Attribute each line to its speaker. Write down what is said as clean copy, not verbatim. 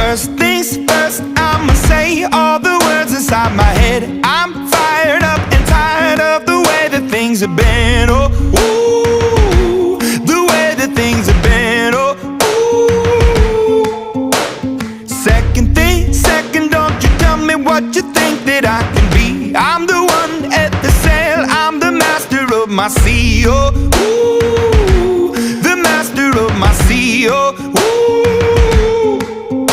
Speaker 1: First things first, I'ma say all the words inside my head. I'm fired up and tired of the way that things have been. Oh, ooh, the way that things have been. Oh, ooh. Second thing, second, don't you tell me what you think that I can be. I'm the one at the sail, I'm the master of my sea. Oh, ooh, the master of my sea. Oh, ooh.